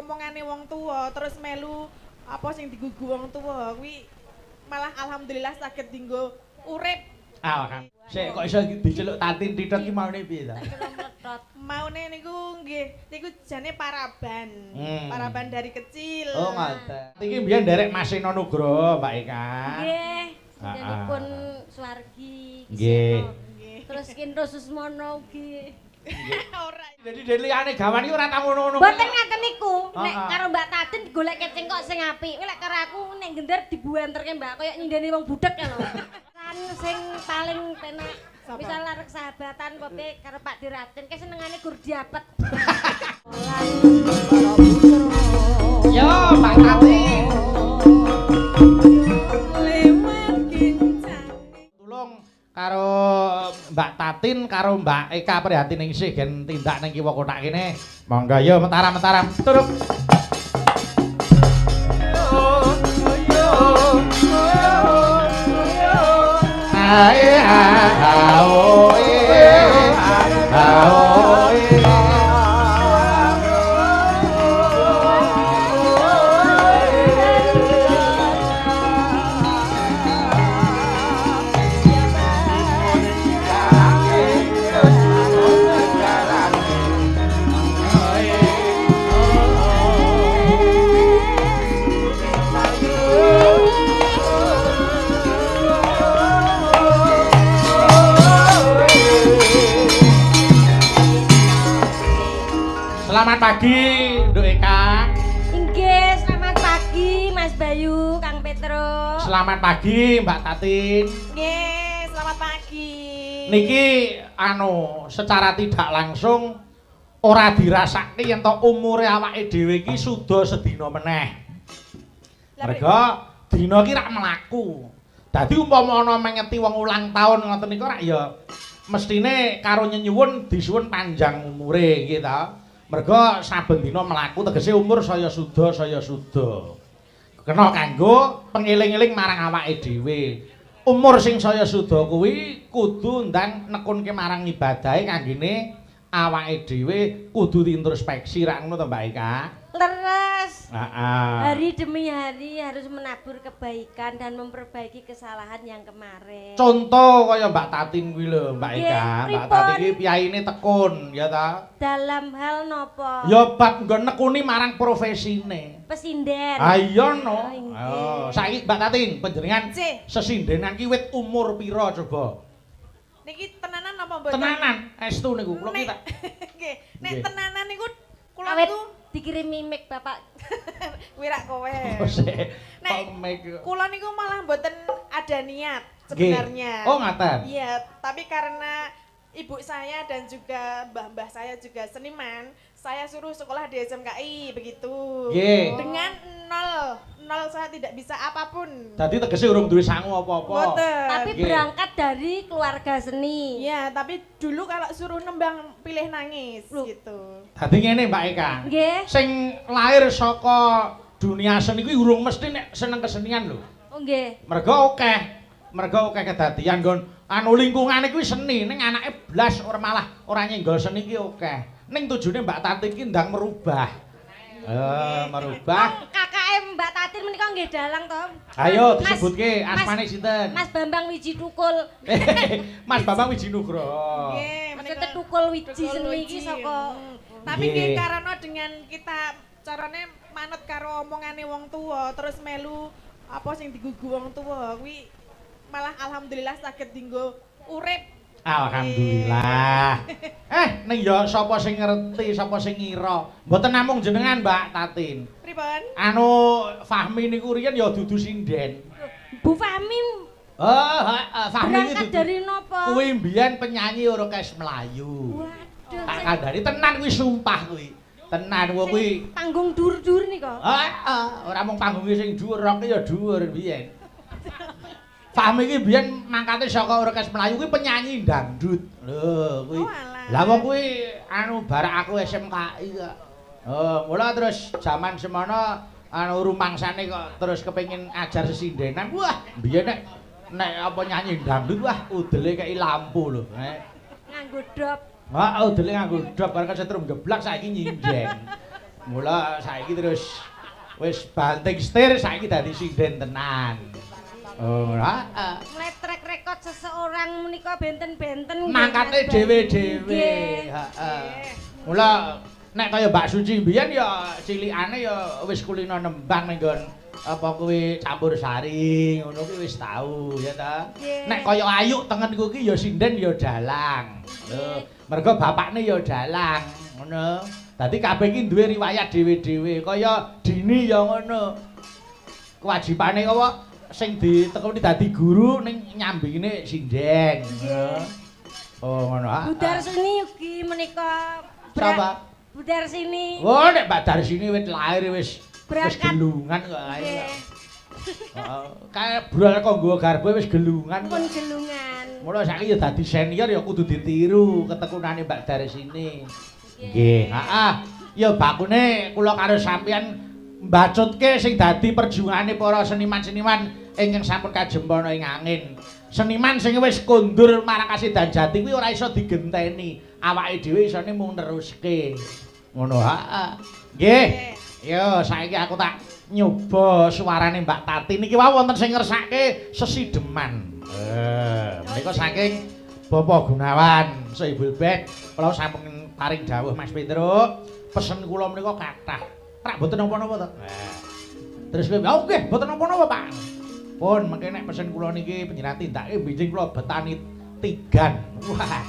omongane wong tuwa terus melu apa sing digugu wong tuwa kuwi malah alhamdulillah saged dinggo urip. Sik kok iso diceluk Tatin Titot ki maune piye ta? Maune niku nggih, niku jane paraban. Paraban dari kecil. Oh, ngoten. Iki mbiyen nderek Mas Eno Nugroho, Mbak Eka. Nggih, jenenganipun Suwargi. Nggih. Terus Kinro Susmono ugi. Ora. Jadi dari liyane gawan iki ora tau ngono-ngono. Mboten ngaten niku. Nek karo Mbak Tatin golek kecing kok sing apik. Lek karo aku nek gender dibuanterke Mbak koyo nyindeni wong budhek ya lho. Kan sing paling penak misal arek sahabatan kopi karo Pak Diratin ke senengane gur diapet. Yo, Mbak Tatin. Lewat kincang. Tulung karo Mbak Tatin karo Mbak Eka prihatin isih gen tindak ning kiwa kotak kene. Monggo yo mentaram-mentaram. Turuk. Ae hao Selamat pagi, Nduk Eka. Inggih, selamat pagi Mas Bayu, Kang Petro. Selamat pagi, Mbak Tatin. Nggih, selamat pagi. Niki secara tidak langsung ora dirasakne yen to umure awake dhewe iki suda sedina meneh. Merga dina iki rak mlaku. Dadi umpama ana mengeti wong ulang tahun ngoten niku rak ya mestine karo nyenyuwun disuwun panjang umure nggih ta. Merga saben dina mlaku tegese umur saya suda. Kena kanggo pengeling-eling marang awake dhewe. Umur sing saya suda kuwi kudu ndang nekunke marang ibadahe kanggene awake dhewe kudu introspeksi rak ngono to Mbak Eka. Leres. Hari Hari demi hari harus menabur kebaikan dan memperbaiki kesalahan yang kemarin. contoh kaya Mbak Tatin kuwi lho Mbak Nggih, Eka. Mbak pripun? Tatin iki piyaine tekun ya ta. Dalam hal nopo? Ya bab nggon nekuni marang profesine. Pesinden. Ayo no. Oh, inggih. Oh, saiki Mbak Tatin panjenengan Cih. sesindenan ki wit umur pira coba? Niki tenanan apa mboten? Tenanan estu niku kula ki tak. Nggih, nek Nggih. tenanan niku kula Awet niku dikirimi mic Bapak. wirak kowe. Oh, sik. Nek Kok mic. kula niku malah mboten ada niat Nggih. sebenarnya. Oh, ngaten. Iya, tapi karena ibu saya dan juga mbah-mbah saya juga seniman, saya suruh sekolah di SMKI begitu. Nggih. Dengan nol saya tidak bisa apapun. Dadi tegese urung duwe sangu apa-apa. Mboten. Tapi Nggih. berangkat dari keluarga seni. Iya, tapi dulu kalau suruh nembang pilih nangis Loh. gitu. Dadi ngene Mbak Eka. Nggih. Sing lahir saka dunia seni kuwi urung mesti nek seneng kesenian lho. Oh nggih. Merga akeh kedadian nggon lingkungane kuwi seni, ning anake blas ora malah ora nyenggol seni ki akeh. Ning tujune Mbak Tatin ki ndang merubah. Merubah. KKM Mbak Tatin menika nggih dalang to. Ayo Mas- disebutke asmane sinten? Mas Bambang Wiji Tukul. Mas Bambang Wiji Nugroho. Nggih, Maksudnya menika Tukul Wiji Tukul seni Wiji. iki saka Tapi Nggih. nggih karena dengan kita carane manut karo omongane wong tua terus melu apa sing digugu wong tua kuwi malah alhamdulillah saged dinggo urip. Alhamdulillah. Ning ya sapa sing ngerti, sapa sing ngira. Mboten namung jenengan Mbak Tatin. Pripun? Fahmi niku riyen ya dudu sinden. Bu Fahmi Fahmi berangkat iki dari nopo? kuwi mbiyen penyanyi orkes Melayu. Waduh. Tak kandhani tenan kuwi sumpah kuwi. Tenan kuwi. Panggung dur-dur nika. Ora mung panggunge sing dhuwur, roke ya dhuwur biyen. Fahmi iki biyen mangkate saka orkes Melayu kuwi penyanyi dangdut. Lho, kuwi. Oh, alah. Lah wong kuwi barak aku SMKI kok. Mula terus jaman semono rumangsane kok terus kepengin ajar sesindenan. Wah, biyen nek apa nyanyi dangdut wah udele kei lampu lho. Nganggo dop. Udele nganggo dop bareng setrum geblak saiki nyinjeng. Mula saiki terus wis banting setir saiki dadi sinden tenan. Oh, heeh. Mulai track record seseorang menika benten-benten Mangkate dhewe-dhewe. Heeh. Mula nek kaya Mbak Suci mbiyen ya cilikane ya wis kulino nembang ning nggon apa kuwi campur sari ngono kuwi wis tau ya ta. Nek kaya Ayu tengenku ki ya sinden ya dalang. Lho, mergo bapakne ya dalang ngono. Dadi kabeh iki duwe riwayat dhewe-dhewe kaya Dini ya ngono. Kewajibane apa sing ditekoni dadi guru ning nyambingine sinden. Oh ngono. Budar sini ugi menika Sapa? Budar sini. Oh nek Mbak Darsini wis lahir wis gelungan kok ae. Heeh. Kae brol kanggo garbo wis gelungan. Pun gelungan. Mula saiki ya dadi senior ya kudu ditiru ketekunane Mbak Darsini. Nggih, heeh. Ya bakune kula karo sampeyan mbacutke sing dadi perjuangane para seniman-seniman ingkang sampun kajempana ing angin. Seniman sing wis kondur marang Kasidan Jati kuwi ora iso digenteni. Awake dhewe isone mung neruske. Ngono, heeh. Nggih. Yo, saiki aku tak nyoba suarane Mbak Tati niki wae wonten sing ngersake sesideman. Menika saking Bapak Gunawan, Sohibul Bed. Kula sampun paring dawuh Mas Petruk. Pesen kula menika kathah. Prak mboten napa-napa to. Terus kowe, "Oh nggih, mboten napa-napa, Pak." Pun mengke nek pesen kula niki panjenengan tindake benjing kula betani tigan. Wah.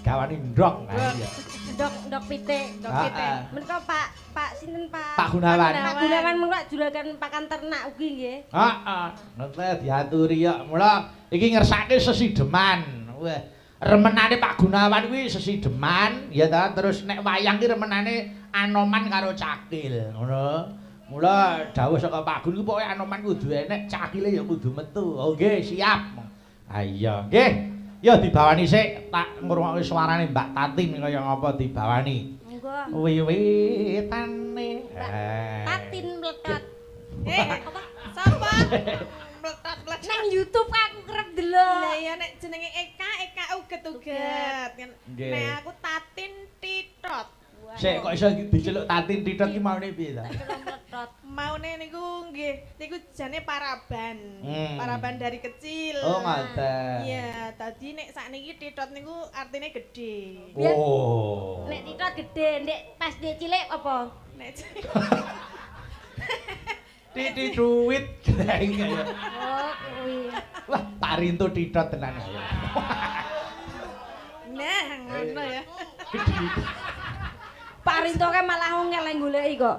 Gawani ndok. Ndok pitik. Menika Pak sinten Pak? Pak Gunawan. Pak Gunawan menika juragan pakan ternak ugi nggih. Heeh. Nek diaturi ya. Mula iki ngersake sesideman. Wah, remenane Pak Gunawan kuwi sesideman ya ta. Terus nek wayang ki remenane Anoman karo Cakil, ngono. Mula dawuh saka Pak Gun ku pokoke Anoman kudu enek, Cakile ya kudu metu. Oh nggih, siap. Ha iya, nggih. Ya dibawani sik tak ngrungokke suarane Mbak Tatin kaya ngapa dibawani. Monggo. Wiwitane. Tatin mletot. Apa? Sapa? Mletot-mletot. Nang YouTube aku kerep delok. Lah ya nek jenenge Eka uget-uget. Nek aku Tatin Titot. Sik kok iso diceluk Tatin Titot ki maune piye ta? Mletot. Maune niku nggih, niku jane paraban. Paraban dari kecil. Oh, ngoten. Iya, dadi nek sakniki Titot niku artine gede. Oh. Nek Titot gede, ndek pas dia cilik apa? Nek Titi duit kaya. Oh, kuwi. Wah, Pak Rinto Titot tenan ya. Nah, ngono ya. Pak Rinto kan malah ngeleng goleki kok.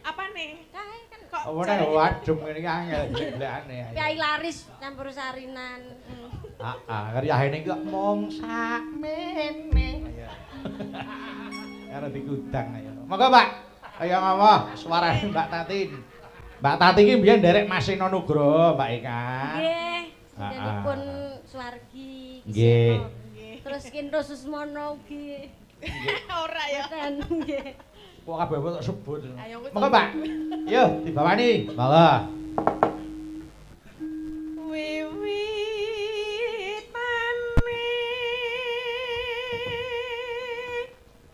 Apane? Kae kan Kok Apa nek wadum ngene iki angel golekane. Piai laris campur sarinan. Heeh, karyane iki kok mung sakmene. Karo digudang ayo. Monggo, Pak. Kaya ngapa suarane Mbak Tatin. Mbak Tati iki mbiyen nderek Masina Nugroho, Mbak Eka. Nggih. Jenipun Suwargi. Nggih. Terus Kindro Susmono ugi. ora ya. Nggih. Kok kabeh tak sebut. Ayo, wis. Monggo, Pak. Yo, dibawani. Monggo.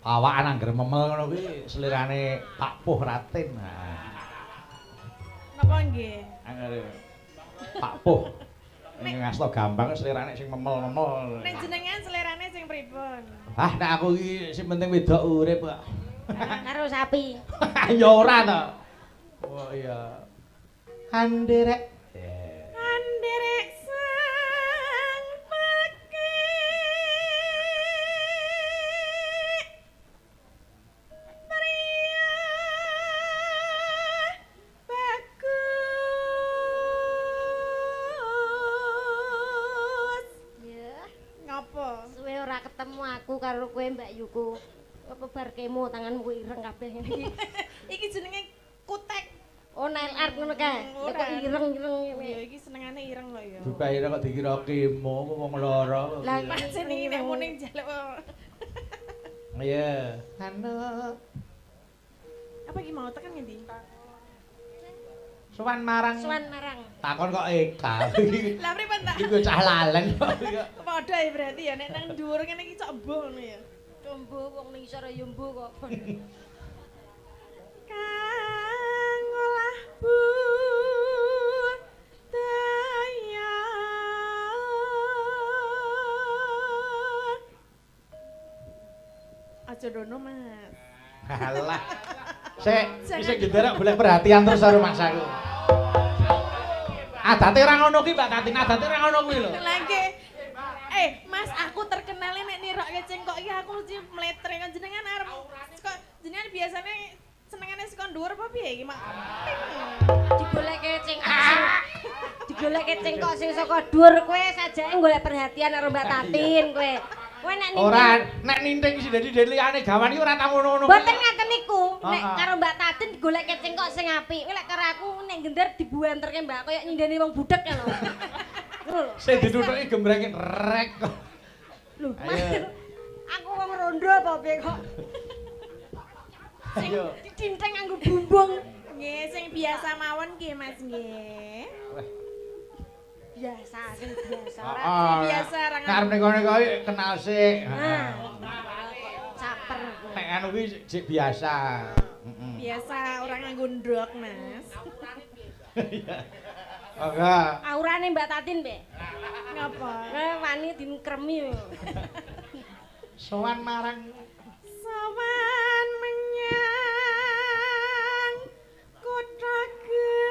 Awakan angger memel ngono kuwi selirane Pak Puh Ratin. Napa nggih? Angger Pak Puh. Ning ngasto gampang selirane sing memel-memel. Nek jenengan selerane sing pripun? Ah, nek aku iki sing penting wedok urip kok. Karo sapi. Ya ora to. Oh iya. Anderek. Anderek sang peke. Pria bagus. Ya. Ngapa? Suwe ora ketemu aku karo kowe Mbak Yuku. Apa bar kemo tanganmu ireng kabeh ngene iki. Iki jenenge kutek. Oh nail art ngono kae. Kok ireng-ireng Ya ngene. iki senengane ireng lho ya. Dupaire kok dikira kemo wong lara. Lah Pancen iki nek muning njaluk. Iya. Anu. Apa iki mau tekan ngendi? Sowan marang. Suwan marang. Takon kok Eka. Lah pripun tak? Iku cah laleng. Padha ya berarti ya nek nang dhuwur ngene iki cok embuh ngono ya. Combo wong ning isor ya mbuh kok. aja dono, Mas. Halah. Sik genderak golek perhatian terus karo Mas aku. Adate ora ngono ki, Mbak Tati. Adate ora ngono kuwi lho. Lah Mas, aku terkenalnya nek nirokke cengkok iki aku mesti mletre kan jenengan arep jenengan biasanya senengane saka dhuwur apa piye iki, Mak? Digolekke cengkok sing saka dhuwur kowe sajake golek perhatian karo Mbak Tatin kowe. Kowe nek ninting ora nek ninting sing dadi liyane gawan iki ora tau ngono-ngono. Mboten ngaten niku. Nek karo Mbak Tatin digolekke cengkok sing apik. Kowe lek karo aku nek gender dibuanterke Mbak koyo nyindani wong budhek ya lho. Sing ditutuki gembrenge rek. Lho, aku wong rondo apa piye kok? Sing ditinteng nganggo bumbung. Nggih, sing biasa mawon nggih, Mas nggih. Biasa, sing biasa. Biasa ra Karep nek kono kowe kenal sik. Caper. Nek anu kuwi sik biasa. Biasa orang nganggo ndok, Mas. Enggak. Aurane Mbak Tatin, Mbak. Ngapa? Wani dinkremi. Sowan marang menyang kota gedhe.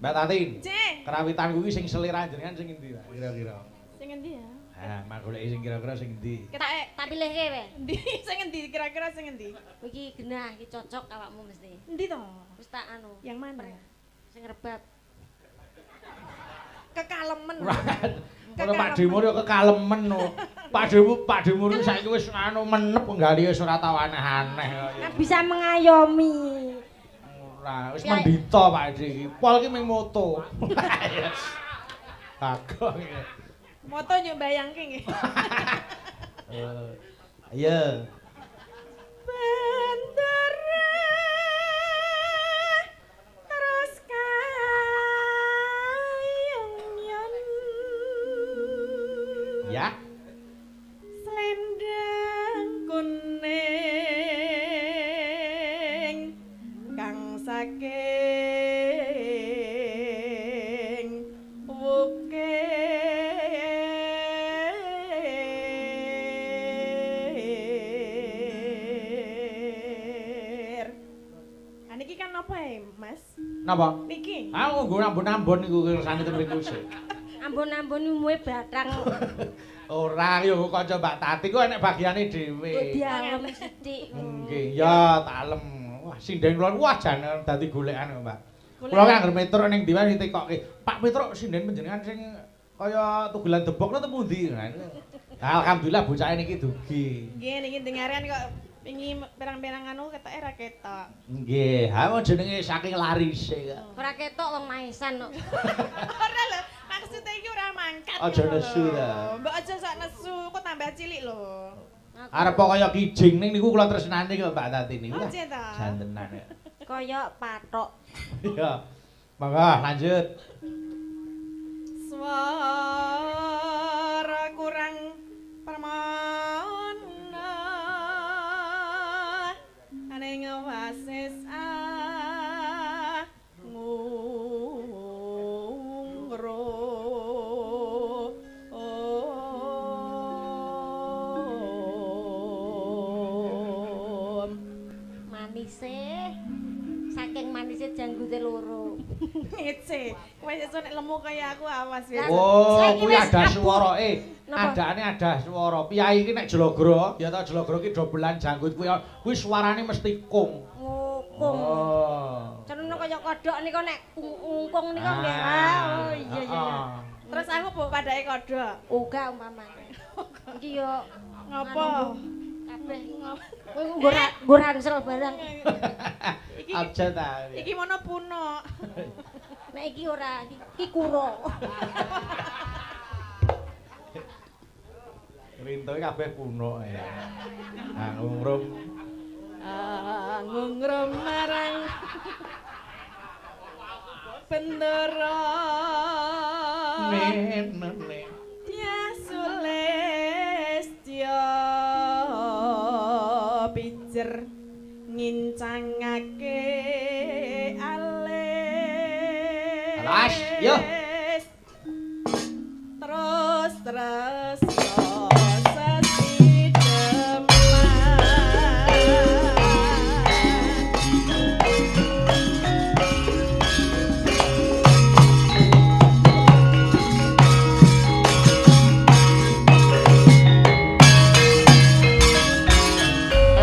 Mbak Tatin. Cek. Kerawitan kuwi sing selera jenengan sing endi kira-kira? Sing endi ya? Ha, mak goleki sing kira-kira sing endi? Tak pilihke wae. Endi sing endi kira-kira sing endi? Iki genah, iki cocok awakmu mesti. Endi to? Wis tak anu. Yang mana? Sing rebab. Kekalemen. Ono Pak Demur yo kekalemen no. Pak Demur saiki wis anu menep nggali wis ora tau aneh-aneh kok. Bisa mengayomi. Ora, wis mendita Pak iki. Pol ki ming moto. Bagong. Moto nyuk bayangke nggih. Ayo. Bendera terus kayong Ya. Selendang kuning kang saking wukir. Niki kan apa ya, Mas? Napa? Niki. Aku nggo ambon-ambon niku kersane mriku sik. Ambon-ambon umume batang. Ora yo kanca Mbak Tati ku enek bagiane dhewe. Kok dialem sithik. Nggih, ya talem. Wah, sinden kula wah jan dadi golekan kok, Mbak. Kula ki anggere Petro ning ndi wae ditekokke. Pak Petro sinden panjenengan sing kaya tugelan debok napa pundi? Alhamdulillah bocahe niki dugi. Nggih niki dengaran kok wingi perang-perang anu ketoke ra ketok. Nggih, ha jenenge saking larise kok. Ora ketok wong maesan kok. Ora lho, maksudnya iki ora mangkat. Aja nesu ta. Mbok aja sak nesu, kok tambah cilik lho. Arep kaya kijing ning niku kula tresnani kok Mbak Tati niku. Aja ta. Jantenan ya. Kaya patok. Iya. Mangga lanjut. Suara kurang permana ane ngewasis ngungro Manise. Saking manise janggute loro. ngece kowe sesuk nek lemu kaya aku awas ya. Oh, Saiki kuwi wis ada aku. swara Napa? adane ada swara. Piyai iki nek jlogra, ya ta jlogra ki dobelan janggut kuwi suarane mesti kung. Ngukung. Oh. Cenene kaya kodhok nika nek ngungkung nika nggih. Oh iya iya. Terus aku mbok padake kodhok. Uga umpamane. Iki yo Ngopo? kabeh. Kowe nggo ransel barang. Iki Aja ta. iki mono puno. Nek iki ora, iki kuro. Rintoe kabeh kuno ya. Ah ngrum. Ngungrum marang bendera Nenene. ya Sulestya pijer ngincangake alih tresno sesideman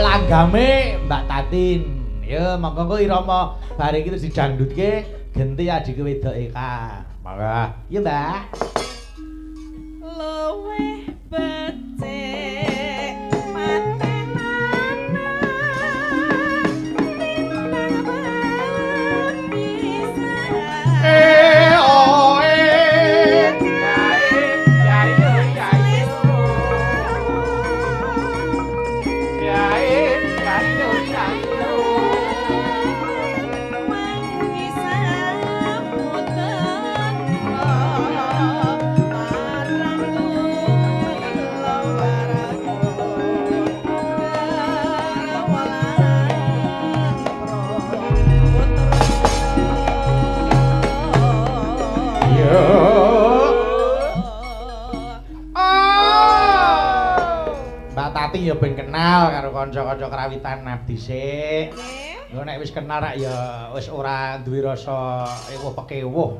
langgame Mbak Tatin. Ya monggo engko irama bareng iki terus didangdutke genti adike wedoke ka. Monggo. Ya Mbak. luwih becik matenan timbang bisa Oh Mbak Tati ya ben kenal karo kanca-kanca kerawitan abdi sik. Yo nek wis kenal rak ya wis ora duwe rasa ewuh-pekewuh.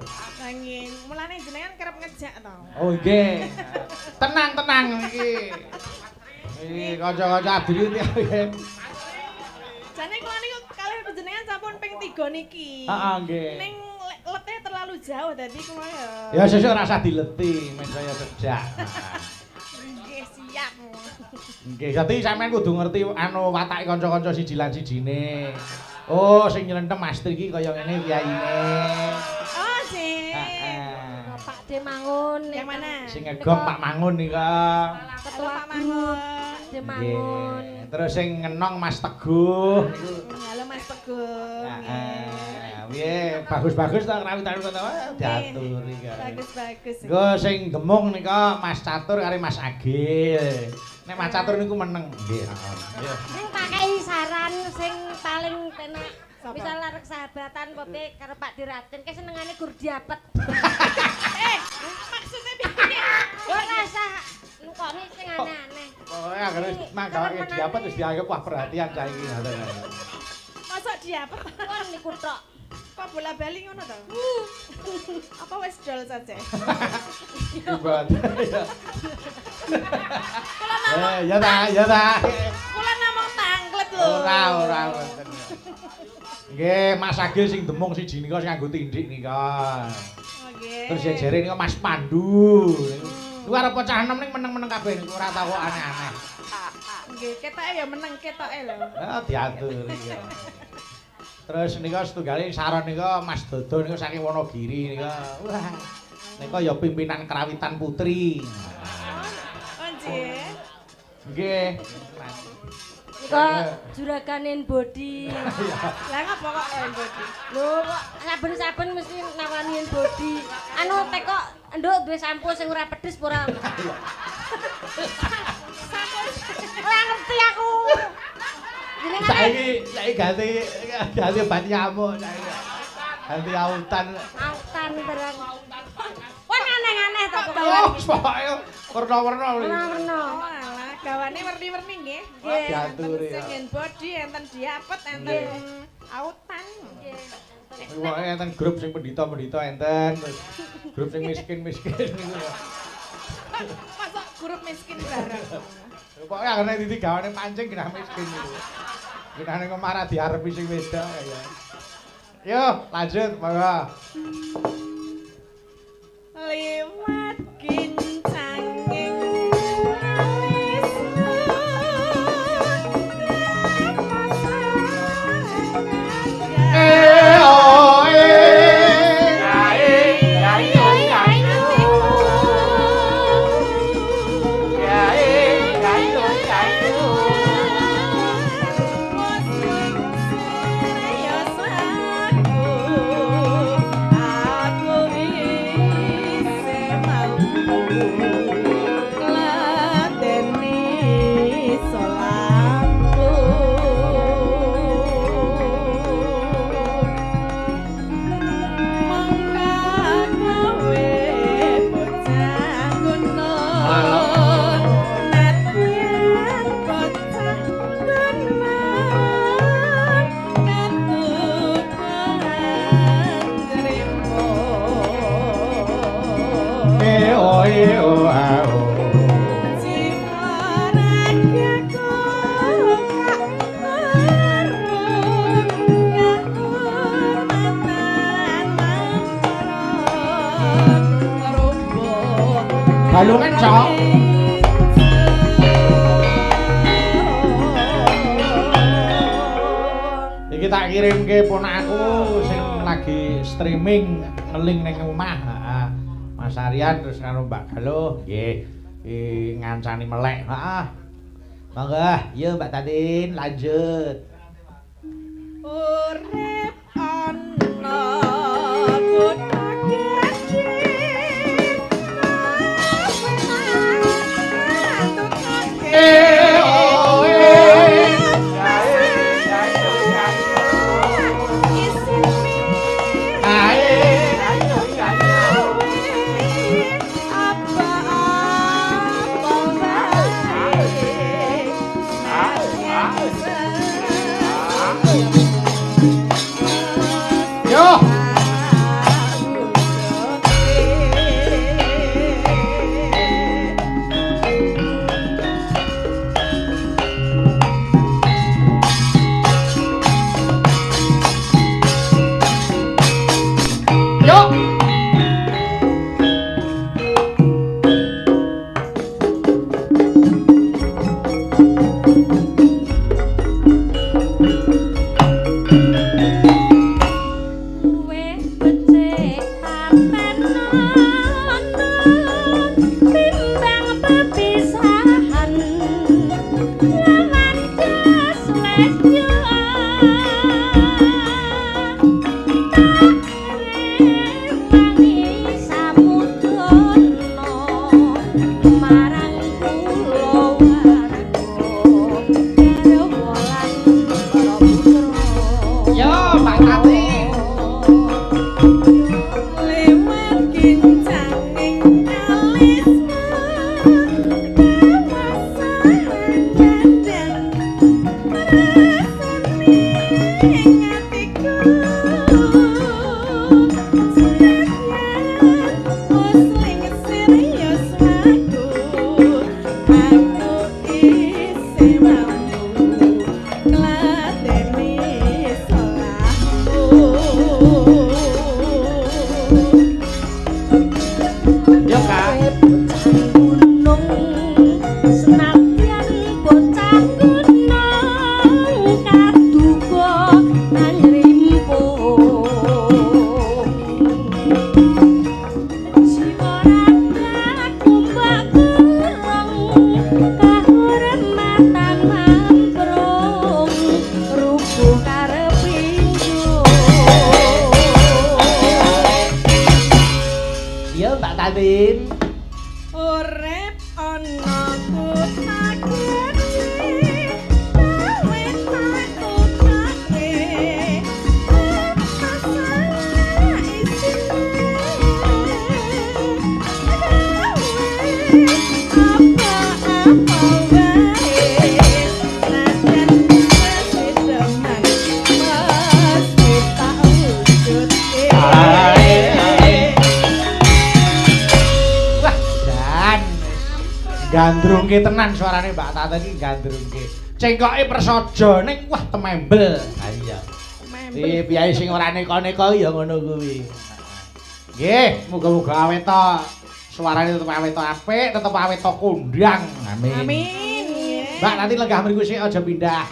nanging mulane jenengan kerep ngejak to. Oh nggih. Tenang iki. Iki kanca-kanca abdi iki. Jane kula niku kalih panjenengan sampun ping 3 niki. Heeh nggih. Ning lete terlalu jauh dadi kula ya. Ya sesuk rasa dileti men saya sejak. Nggih siap. Nggih, dadi sampean kudu ngerti anu watake kanca-kanca siji lan sijine. Oh, sing nylentem Astri iki kaya ngene kiyaine. Oh, sih. Heeh. Pak De Mangun. Yang mana? Sing ngegong Pak Mangun nika. Ketua Pak Mangun. Pak De Mangun. Nggih. Terus sing ngenong Mas Teguh niku. Halo Mas Teguh. Heeh. Piye, bagus-bagus ta kerawitan kota diatur iki. Bagus-bagus. Nggo sing gemung nika Mas Catur karo Mas Agil. Nek Mas Catur niku meneng. Nggih, heeh. Sing pakai saran sing paling penak. Sapa? Misal arek sahabatan pote karo Pak Diraten ke senengane gur diapet. Maksudnya piye? Ora usah nukoni sing aneh-aneh. Pokoke anggere manggawake diapet wis dianggap wah perhatian saiki ngoten. Masa diapet? Wah niku tok. Kok bola bali ngono to? Apa wis dol saja? Ibadah ya. Ya ta. Kula namung tanglet lho. Ora wonten. Nggih, Mas Agil sing demung siji nika sing nganggo tindik nika. Nggih. Terus jere nika Mas Pandu. Niku arep cah enom ning meneng-meneng kabeh niku ora tau kok aneh-aneh. Nggih, ketoke ya meneng ketoke lho. Ya diatur iki. Terus nika setunggale saron nika Mas Dodo nika saking Wonogiri nika. Wah. Nika ya pimpinan kerawitan putri. Oh, nggih. Nggih. Nika juraganin body. Lah ngapa kok lain body? Lho kok saben-saben mesti nawani body. Anu teko nduk duwe sampo sing ora pedes ora. Ora ngerti aku. Saiki ganti obat nyamuk saiki. Ganti autan. Autan barang. Wah aneh-aneh to Oh, pokoke. pokoke warna-warna. Warna-warna. Oh alah, gawane werni-werni nggih. Nggih. Diatur ya. Sing nggen body enten diapet enten autan. Pokoke enten grup sing pendhita-pendhita enten. Terus grup sing miskin-miskin niku ya. Masuk grup miskin bareng. Pokoke anggere titik gawane pancing genah miskin niku. Genane ngemarah diarepi sing wedok ya. Yo, lanjut monggo. Liwat kincanging aku bisa mau Balungan, Cok. Iki tak kirimke ponakku sing lagi streaming ngeling ning omah. Heeh. Mas Aryan terus karo Mbak Galuh nggih. Ngancani melek. Heeh. Monggo, yo Mbak Tatin lanjut. Urip ana kutake Gandrungke tenan suarane Mbak Tata iki gandrungke. Cengkoke prasaja ning wah temembel. Ha iya. Temembel. Piye sing ora neka-neka ya ngono kuwi. Nggih, muga-muga awet to suarane tetep awet to apik, tetep awet to kondang. Amin. Amin. Mbak nanti lenggah mriku sik aja pindah.